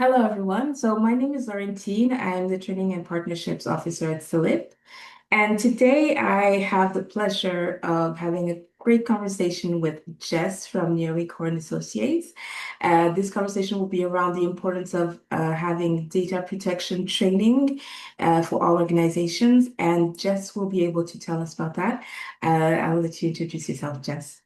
Hello, everyone. So my name is Laurentine. I'm the Training and Partnerships Officer at CILIP. And today I have the pleasure of having a great conversation with Jess from Naomi Korn Associates. This conversation will be around the importance of having data protection training for all organizations. And Jess will be able to tell us about that. I'll let you introduce yourself, Jess.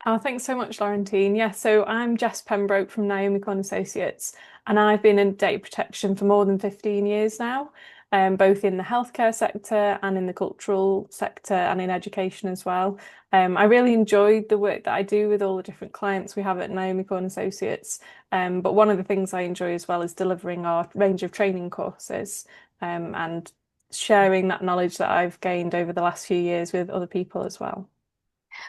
Oh, thanks so much, Laurentine. Yeah, so I'm Jess Pembroke from Naomi Korn Associates, and I've been in data protection for more than 15 years now, both in the healthcare sector and in the cultural sector and in education as well. I really enjoyed the work that I do with all the different clients we have at Naomi Korn Associates. But one of the things I enjoy as well is delivering our range of training courses, and sharing that knowledge that I've gained over the last few years with other people as well.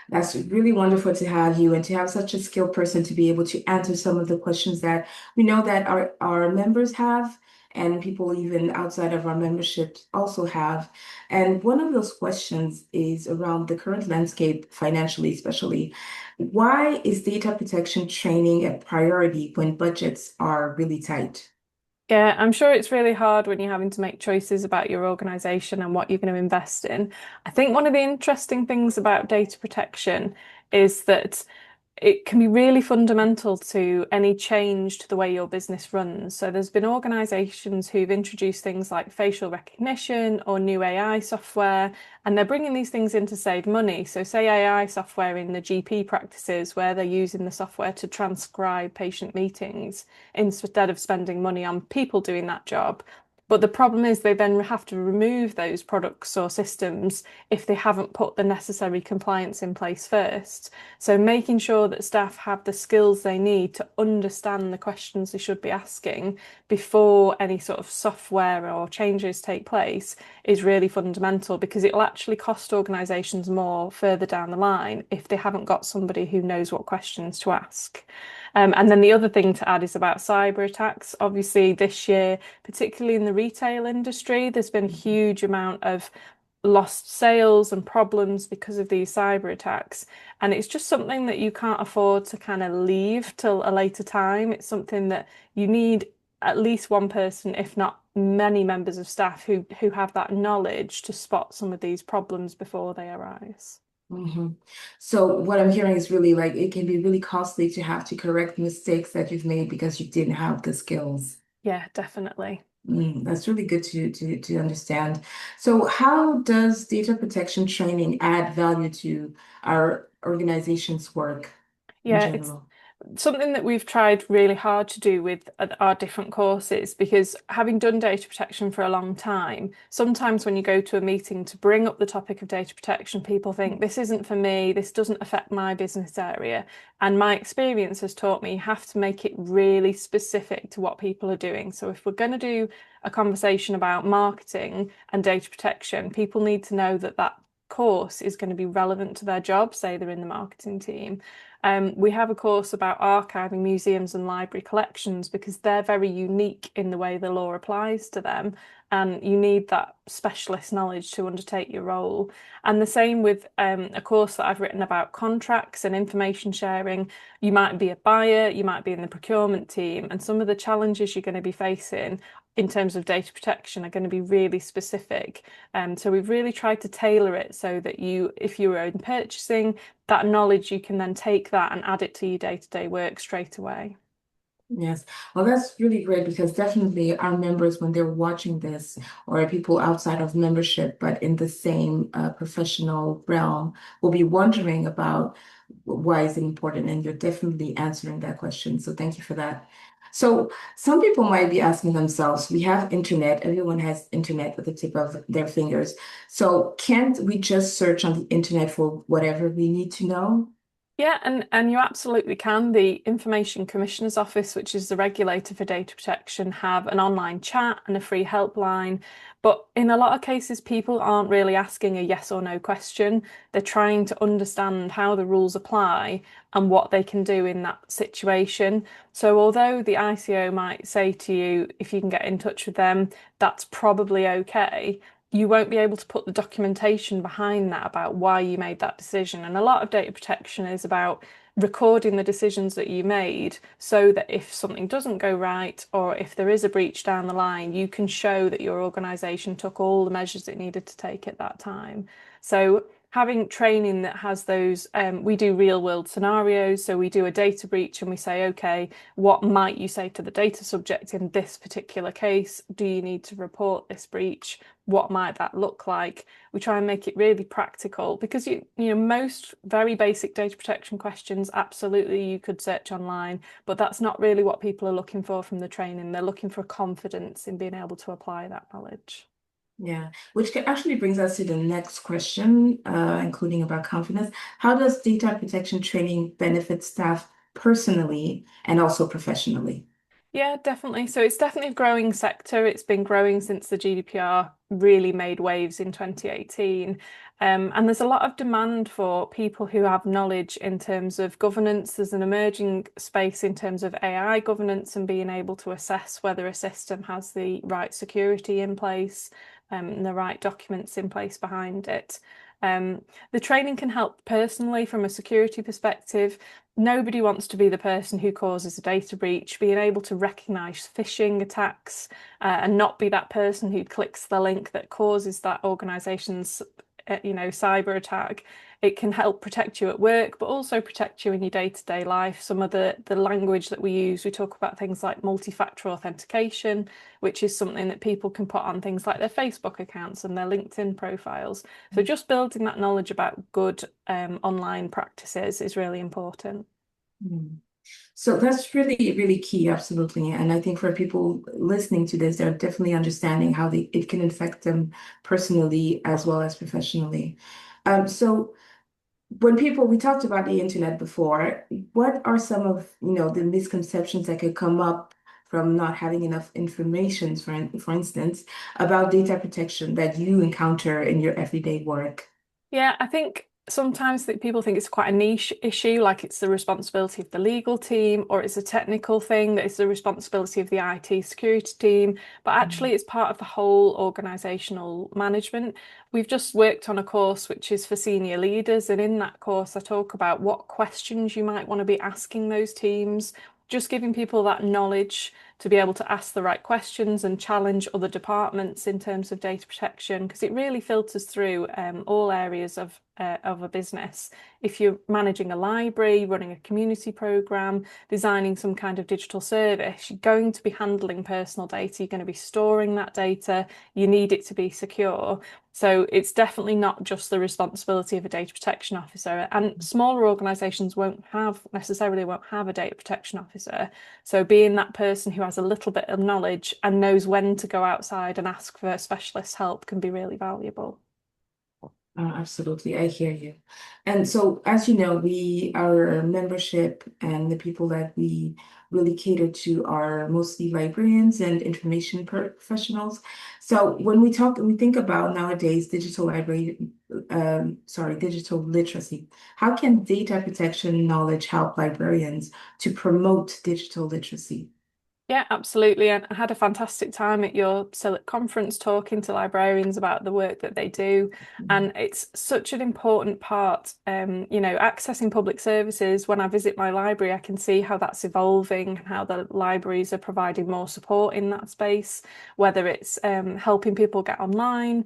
That's really wonderful to have you and to have such a skilled person to be able to answer some of the questions that we know that our members have and people even outside of our membership also have. And one of those questions is around the current landscape financially, especially. Why is data protection training a priority when budgets are really tight? Yeah, I'm sure it's really hard when you're having to make choices about your organization and what you're going to invest in. I think one of the interesting things about data protection is that it can be really fundamental to any change to the way your business runs. So there's been organizations who've introduced things like facial recognition or new AI software, and they're bringing these things in to save money. So say AI software in the GP practices where they're using the software to transcribe patient meetings instead of spending money on people doing that job. But the problem is they then have to remove those products or systems if they haven't put the necessary compliance in place first. So making sure that staff have the skills they need to understand the questions they should be asking before any sort of software or changes take place is really fundamental because it'll actually cost organisations more further down the line if they haven't got somebody who knows what questions to ask. And then the other thing to add is about cyber attacks. Obviously, this year, particularly in the retail industry, there's been a huge amount of lost sales and problems because of these cyber attacks. And it's just something that you can't afford to kind of leave till a later time. It's something that you need at least one person, if not many members of staff who have that knowledge to spot some of these problems before they arise. hmm So what I'm hearing is really like it can be really costly to have to correct mistakes that you've made because you didn't have the skills. Yeah, definitely. That's really good to understand. So how does data protection training add value to our organization's work in Yeah, it's general? something that we've tried really hard to do with our different courses because having done data protection for a long time, sometimes when you go to a meeting to bring up the topic of data protection, people think this isn't for me, this doesn't affect my business area. And my experience has taught me you have to make it really specific to what people are doing. So if we're going to do a conversation about marketing and data protection, people need to know that that course is going to be relevant to their job, say they're in the marketing team. We have a course about archiving museums and library collections because they're very unique in the way the law applies to them, and you need that specialist knowledge to undertake your role. And the same with a course that I've written about contracts and information sharing. You might be a buyer, you might be in the procurement team, and some of the challenges you're going to be facing in terms of data protection are going to be really specific. So we've really tried to tailor it so that you, if you're in purchasing, that knowledge, you can then take that and add it to your day-to-day work straight away. Yes. Well, that's really great because definitely our members, when they're watching this, or people outside of membership, but in the same professional realm, will be wondering about why is it important, and you're definitely answering that question. So thank you for that. So some people might be asking themselves, we have internet, everyone has internet at the tip of their fingers. So can't we just search on the internet for whatever we need to know? Yeah, and you absolutely can. The Information Commissioner's Office, which is the regulator for data protection, have an online chat and a free helpline. But in a lot of cases, people aren't really asking a yes or no question. They're trying to understand how the rules apply and what they can do in that situation. So although the ICO might say to you, if you can get in touch with them, that's probably okay, you won't be able to put the documentation behind that about why you made that decision. And a lot of data protection is about recording the decisions that you made so that if something doesn't go right or if there is a breach down the line, you can show that your organisation took all the measures it needed to take at that time. So having training that has those, we do real world scenarios. So we do a data breach and we say, okay, what might you say to the data subject in this particular case? Do you need to report this breach? What might that look like? We try and make it really practical because most very basic data protection questions, absolutely you could search online, but that's not really what people are looking for from the training. They're looking for confidence in being able to apply that knowledge. Yeah, actually brings us to the next question, including about confidence. How does data protection training benefit staff personally and also professionally? Yeah, definitely. So it's definitely a growing sector. It's been growing since the GDPR really made waves in 2018. And there's a lot of demand for people who have knowledge in terms of governance. There's an emerging space in terms of AI governance and being able to assess whether a system has the right security in place, and the right documents in place behind it. The training can help personally from a security perspective. Nobody wants to be the person who causes a data breach. Being able to recognize phishing attacks and not be that person who clicks the link that causes that organization's cyber attack. It can help protect you at work, but also protect you in your day-to-day life. Some of the language that we use, we talk about things like multi-factor authentication, which is something that people can put on things like their Facebook accounts and their LinkedIn profiles. So just building that knowledge about good online practices is really important. Mm. So that's really, really key, absolutely. And I think for people listening to this, they're definitely understanding how it can affect them personally as well as professionally. So we talked about the internet before, what are some of, the misconceptions that could come up from not having enough information, for instance, about data protection that you encounter in your everyday work? Yeah, I think sometimes that people think it's quite a niche issue, like it's the responsibility of the legal team, or it's a technical thing that is the responsibility of the IT security team. But actually, it's part of the whole organizational management. We've just worked on a course which is for senior leaders, and in that course, I talk about what questions you might want to be asking those teams, just giving people that knowledge to be able to ask the right questions and challenge other departments in terms of data protection, because it really filters through all areas of a business. If you're managing a library, running a community program, designing some kind of digital service, you're going to be handling personal data, you're going to be storing that data, you need it to be secure. So it's definitely not just the responsibility of a data protection officer. And smaller organizations won't necessarily have a data protection officer. So being that person who has a little bit of knowledge and knows when to go outside and ask for specialist help can be really valuable. Absolutely, I hear you. And so, as you know, our membership and the people that we really cater to are mostly librarians and information professionals. So we think about nowadays digital literacy. How can data protection knowledge help librarians to promote digital literacy? Yeah, absolutely. And I had a fantastic time at your CILIP conference talking to librarians about the work that they do. And it's such an important part, accessing public services. When I visit my library, I can see how that's evolving and how the libraries are providing more support in that space, whether it's helping people get online.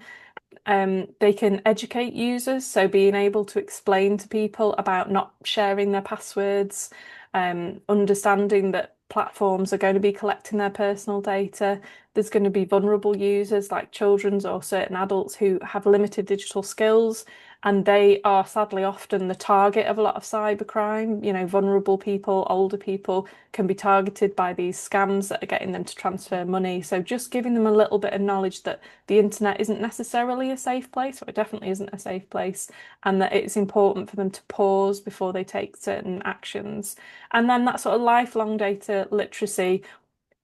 They can educate users, so being able to explain to people about not sharing their passwords, understanding that platforms are going to be collecting their personal data. There's going to be vulnerable users like children's or certain adults who have limited digital skills, and they are sadly often the target of a lot of cybercrime. Vulnerable people, older people can be targeted by these scams that are getting them to transfer money. So just giving them a little bit of knowledge that the internet isn't necessarily a safe place, or it definitely isn't a safe place, and that it's important for them to pause before they take certain actions. And then that sort of lifelong data literacy,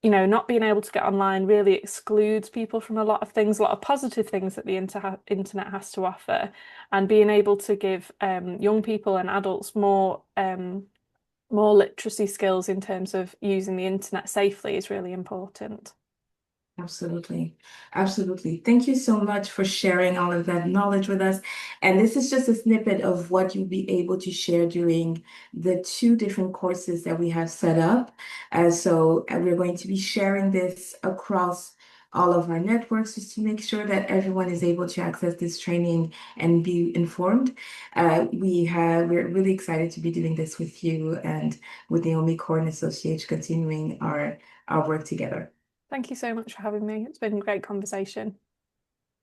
not being able to get online really excludes people from a lot of things, a lot of positive things that the internet has to offer. And being able to give young people and adults more literacy skills in terms of using the internet safely is really important. Absolutely. Absolutely. Thank you so much for sharing all of that knowledge with us. And this is just a snippet of what you'll be able to share during the two different courses that we have set up. We're going to be sharing this across all of our networks just to make sure that everyone is able to access this training and be informed. We're really excited to be doing this with you and with Naomi Korn Associates, continuing our work together. Thank you so much for having me. It's been a great conversation.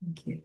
Thank you.